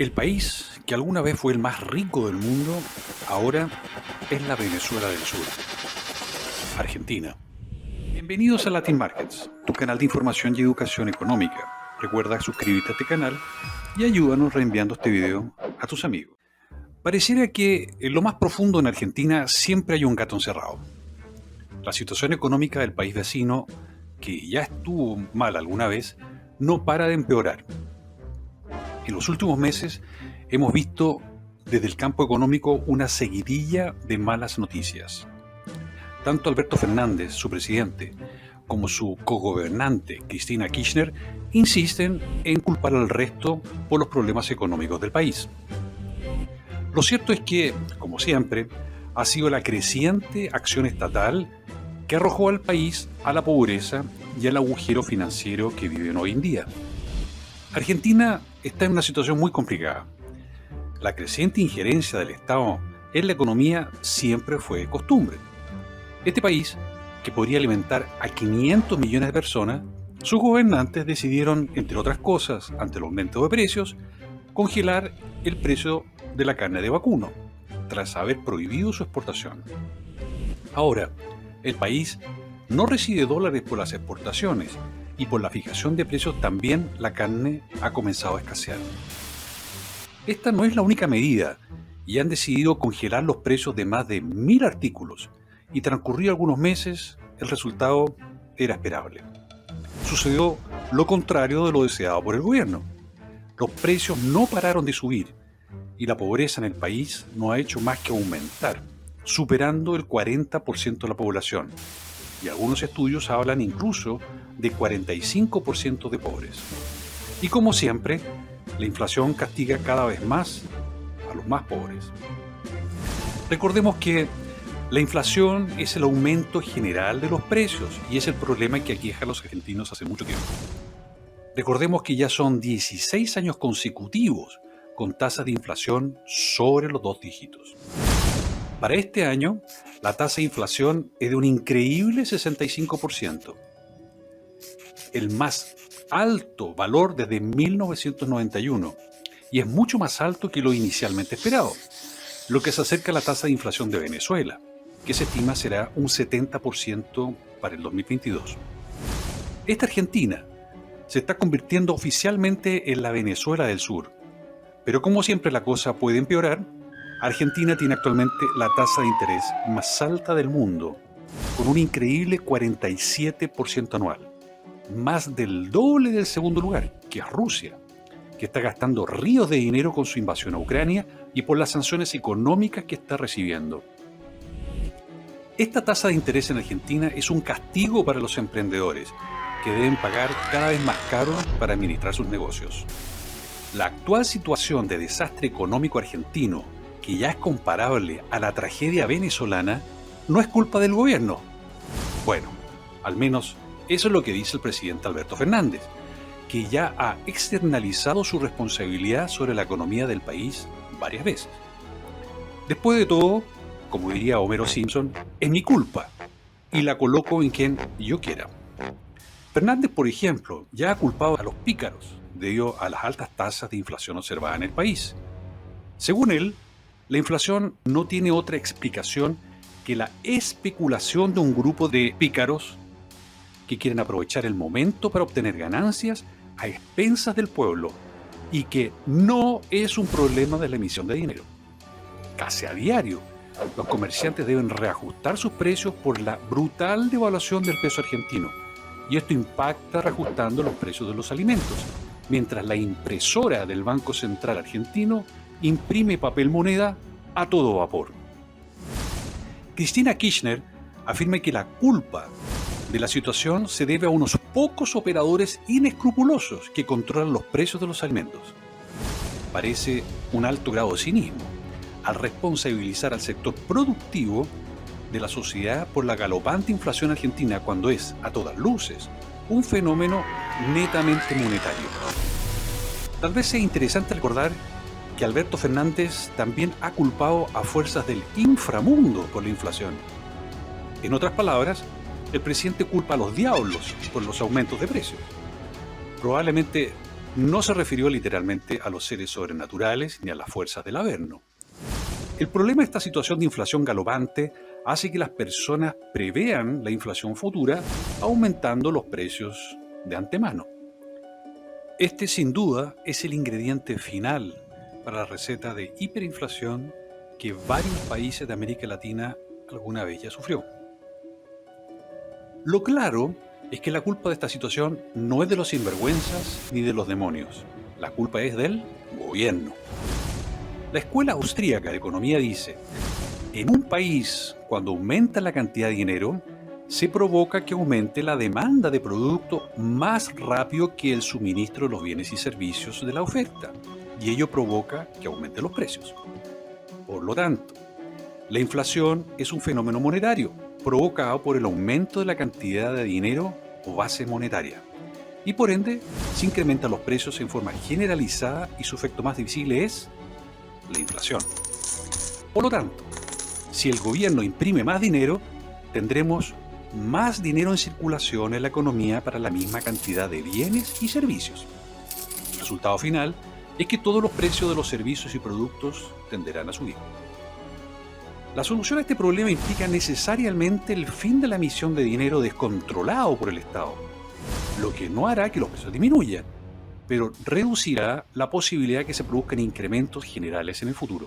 El país que alguna vez fue el más rico del mundo, ahora es la Venezuela del Sur, Argentina. Bienvenidos a Latin Markets, tu canal de información y educación económica. Recuerda suscribirte a este canal y ayúdanos reenviando este video a tus amigos. Pareciera que en lo más profundo en Argentina siempre hay un gato encerrado. La situación económica del país vecino, que ya estuvo mal alguna vez, no para de empeorar. En los últimos meses hemos visto desde el campo económico una seguidilla de malas noticias. Tanto Alberto Fernández, su presidente, como su cogobernante, Cristina Kirchner, insisten en culpar al resto por los problemas económicos del país. Lo cierto es que, como siempre, ha sido la creciente acción estatal que arrojó al país a la pobreza y al agujero financiero que viven hoy en día. Argentina está en una situación muy complicada. La creciente injerencia del Estado en la economía siempre fue costumbre. Este país, que podría alimentar a 500 millones de personas, sus gobernantes decidieron, entre otras cosas, ante el aumento de precios, congelar el precio de la carne de vacuno, tras haber prohibido su exportación. Ahora, el país no recibe dólares por las exportaciones y por la fijación de precios también la carne ha comenzado a escasear. Esta no es la única medida y han decidido congelar los precios de más de 1.000 artículos y transcurridos algunos meses el resultado era esperable. Sucedió lo contrario de lo deseado por el gobierno. Los precios no pararon de subir y la pobreza en el país no ha hecho más que aumentar, superando el 40% de la población. Y algunos estudios hablan incluso de 45% de pobres. Y como siempre, la inflación castiga cada vez más a los más pobres. Recordemos que la inflación es el aumento general de los precios y es el problema que aqueja a los argentinos hace mucho tiempo. Recordemos que ya son 16 años consecutivos con tasas de inflación sobre los 2 dígitos. Para este año, la tasa de inflación es de un increíble 65%, el más alto valor desde 1991, y es mucho más alto que lo inicialmente esperado, lo que se acerca a la tasa de inflación de Venezuela, que se estima será un 70% para el 2022. Esta Argentina se está convirtiendo oficialmente en la Venezuela del Sur, pero como siempre la cosa puede empeorar. Argentina tiene actualmente la tasa de interés más alta del mundo, con un increíble 47% anual, más del doble del segundo lugar, que es Rusia, que está gastando ríos de dinero con su invasión a Ucrania y por las sanciones económicas que está recibiendo. Esta tasa de interés en Argentina es un castigo para los emprendedores, que deben pagar cada vez más caro para administrar sus negocios. La actual situación de desastre económico argentino, que ya es comparable a la tragedia venezolana, no es culpa del gobierno. Bueno, al menos eso es lo que dice el presidente Alberto Fernández, que ya ha externalizado su responsabilidad sobre la economía del país varias veces. Después de todo, como diría Homero Simpson, es mi culpa y la coloco en quien yo quiera. Fernández, por ejemplo, ya ha culpado a los pícaros debido a las altas tasas de inflación observadas en el país. Según él, la inflación no tiene otra explicación que la especulación de un grupo de pícaros que quieren aprovechar el momento para obtener ganancias a expensas del pueblo y que no es un problema de la emisión de dinero. Casi a diario, los comerciantes deben reajustar sus precios por la brutal devaluación del peso argentino y esto impacta reajustando los precios de los alimentos, mientras la impresora del Banco Central argentino imprime papel moneda a todo vapor. Cristina Kirchner afirma que la culpa de la situación se debe a unos pocos operadores inescrupulosos que controlan los precios de los alimentos. Parece un alto grado de cinismo al responsabilizar al sector productivo de la sociedad por la galopante inflación argentina cuando es, a todas luces, un fenómeno netamente monetario. Tal vez sea interesante recordar que Alberto Fernández también ha culpado a fuerzas del inframundo por la inflación. En otras palabras, el presidente culpa a los diablos por los aumentos de precios. Probablemente no se refirió literalmente a los seres sobrenaturales ni a las fuerzas del Averno. El problema de esta situación de inflación galopante hace que las personas prevean la inflación futura aumentando los precios de antemano. Este sin duda es el ingrediente final para la receta de hiperinflación que varios países de América Latina alguna vez ya sufrió. Lo claro es que la culpa de esta situación no es de los sinvergüenzas ni de los demonios. La culpa es del gobierno. La escuela austríaca de economía dice, en un país, cuando aumenta la cantidad de dinero, se provoca que aumente la demanda de producto más rápido que el suministro de los bienes y servicios de la oferta, y ello provoca que aumenten los precios. Por lo tanto, la inflación es un fenómeno monetario provocado por el aumento de la cantidad de dinero o base monetaria, y por ende se incrementan los precios en forma generalizada y su efecto más visible es la inflación. Por lo tanto, si el gobierno imprime más dinero, tendremos más dinero en circulación en la economía para la misma cantidad de bienes y servicios. El resultado final es que todos los precios de los servicios y productos tenderán a subir. La solución a este problema implica necesariamente el fin de la emisión de dinero descontrolado por el Estado, lo que no hará que los precios disminuyan, pero reducirá la posibilidad de que se produzcan incrementos generales en el futuro.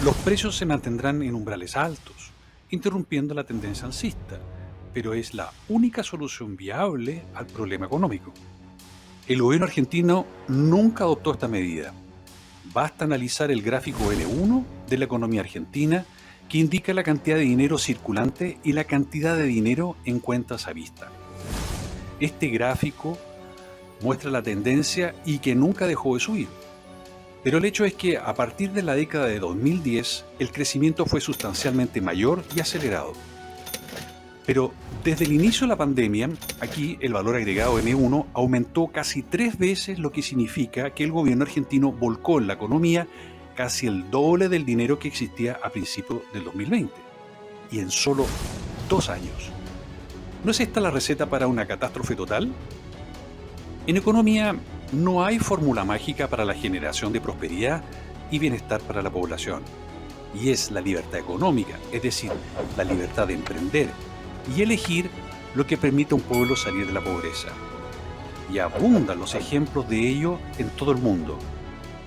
Los precios se mantendrán en umbrales altos, interrumpiendo la tendencia alcista, pero es la única solución viable al problema económico. El gobierno argentino nunca adoptó esta medida. Basta analizar el gráfico N1 de la economía argentina, que indica la cantidad de dinero circulante y la cantidad de dinero en cuentas a vista. Este gráfico muestra la tendencia y que nunca dejó de subir. Pero el hecho es que a partir de la década de 2010 el crecimiento fue sustancialmente mayor y acelerado. Pero desde el inicio de la pandemia, aquí el valor agregado N1 aumentó casi 3 veces, lo que significa que el gobierno argentino volcó en la economía casi el doble del dinero que existía a principios del 2020, y en solo 2 años. ¿No es esta la receta para una catástrofe total? En economía no hay fórmula mágica para la generación de prosperidad y bienestar para la población, y es la libertad económica, es decir, la libertad de emprender y elegir lo que permite a un pueblo salir de la pobreza. Y abundan los ejemplos de ello en todo el mundo,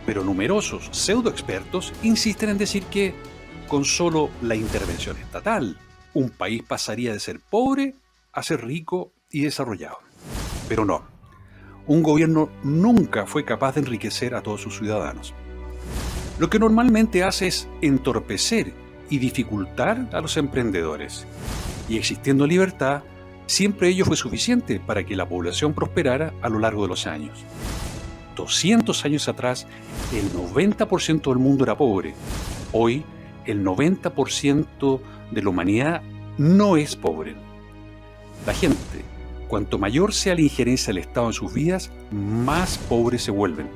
pero numerosos pseudoexpertos insisten en decir que con solo la intervención estatal, un país pasaría de ser pobre a ser rico y desarrollado. Pero no, un gobierno nunca fue capaz de enriquecer a todos sus ciudadanos. Lo que normalmente hace es entorpecer y dificultar a los emprendedores. Y existiendo libertad, siempre ello fue suficiente para que la población prosperara a lo largo de los años. 200 años atrás, el 90% del mundo era pobre. Hoy, el 90% de la humanidad no es pobre. La gente, cuanto mayor sea la injerencia del Estado en sus vidas, más pobres se vuelven.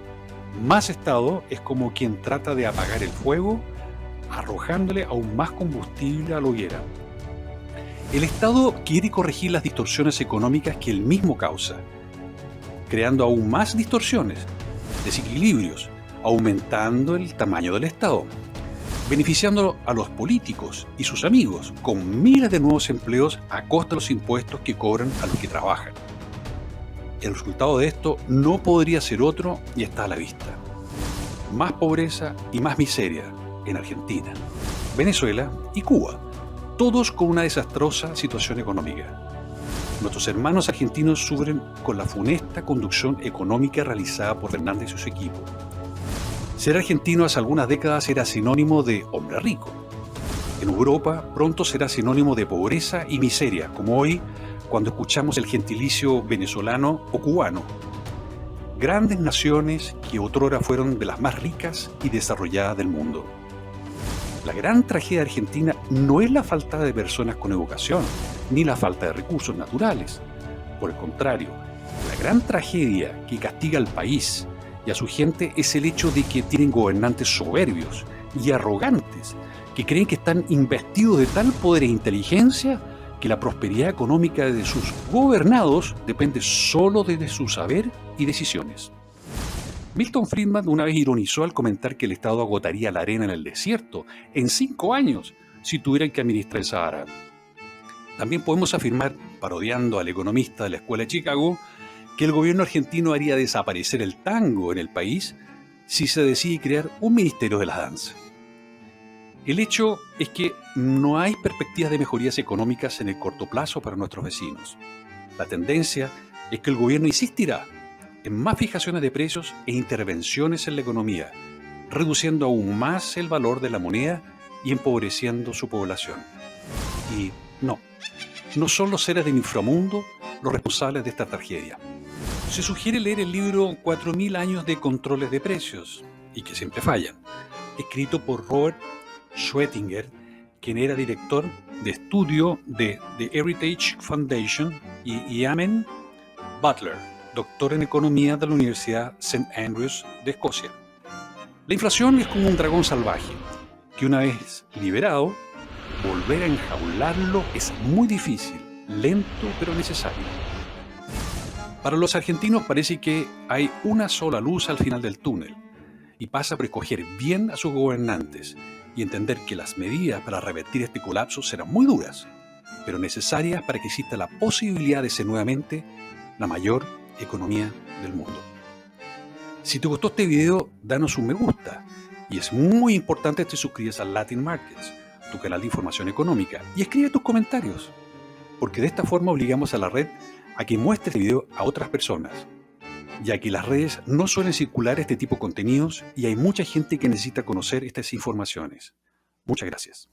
Más Estado es como quien trata de apagar el fuego, arrojándole aún más combustible a la hoguera. El Estado quiere corregir las distorsiones económicas que él mismo causa, creando aún más distorsiones, desequilibrios, aumentando el tamaño del Estado, beneficiando a los políticos y sus amigos con miles de nuevos empleos a costa de los impuestos que cobran a los que trabajan. El resultado de esto no podría ser otro y está a la vista. Más pobreza y más miseria en Argentina, Venezuela y Cuba, todos con una desastrosa situación económica. Nuestros hermanos argentinos sufren con la funesta conducción económica realizada por Fernández y su equipo. Ser argentino hace algunas décadas era sinónimo de hombre rico. En Europa pronto será sinónimo de pobreza y miseria, como hoy cuando escuchamos el gentilicio venezolano o cubano. Grandes naciones que otrora fueron de las más ricas y desarrolladas del mundo. La gran tragedia argentina no es la falta de personas con educación, ni la falta de recursos naturales. Por el contrario, la gran tragedia que castiga al país y a su gente es el hecho de que tienen gobernantes soberbios y arrogantes, que creen que están investidos de tal poder e inteligencia que la prosperidad económica de sus gobernados depende solo de su saber y decisiones. Milton Friedman una vez ironizó al comentar que el Estado agotaría la arena en el desierto en 5 años si tuvieran que administrar el Sahara. También podemos afirmar, parodiando al economista de la Escuela de Chicago, que el gobierno argentino haría desaparecer el tango en el país si se decide crear un ministerio de la danza. El hecho es que no hay perspectivas de mejorías económicas en el corto plazo para nuestros vecinos. La tendencia es que el gobierno insistirá en más fijaciones de precios e intervenciones en la economía, reduciendo aún más el valor de la moneda y empobreciendo su población. Y no son los seres del inframundo los responsables de esta tragedia. Se sugiere leer el libro 4000 años de controles de precios, y que siempre fallan, escrito por Robert Schwettinger, quien era director de estudio de The Heritage Foundation, y Eamon Butler, doctor en economía de la Universidad St. Andrews de Escocia. La inflación es como un dragón salvaje, que una vez liberado, volver a enjaularlo es muy difícil, lento pero necesario. Para los argentinos parece que hay una sola luz al final del túnel, y pasa por escoger bien a sus gobernantes y entender que las medidas para revertir este colapso serán muy duras, pero necesarias para que exista la posibilidad de ser nuevamente la mayor economía del mundo. Si te gustó este video, danos un me gusta, y es muy importante que te suscribas a Latin Markets, tu canal de información económica, y escribe tus comentarios, porque de esta forma obligamos a la red a que muestre este video a otras personas, ya que las redes no suelen circular este tipo de contenidos y hay mucha gente que necesita conocer estas informaciones. Muchas gracias.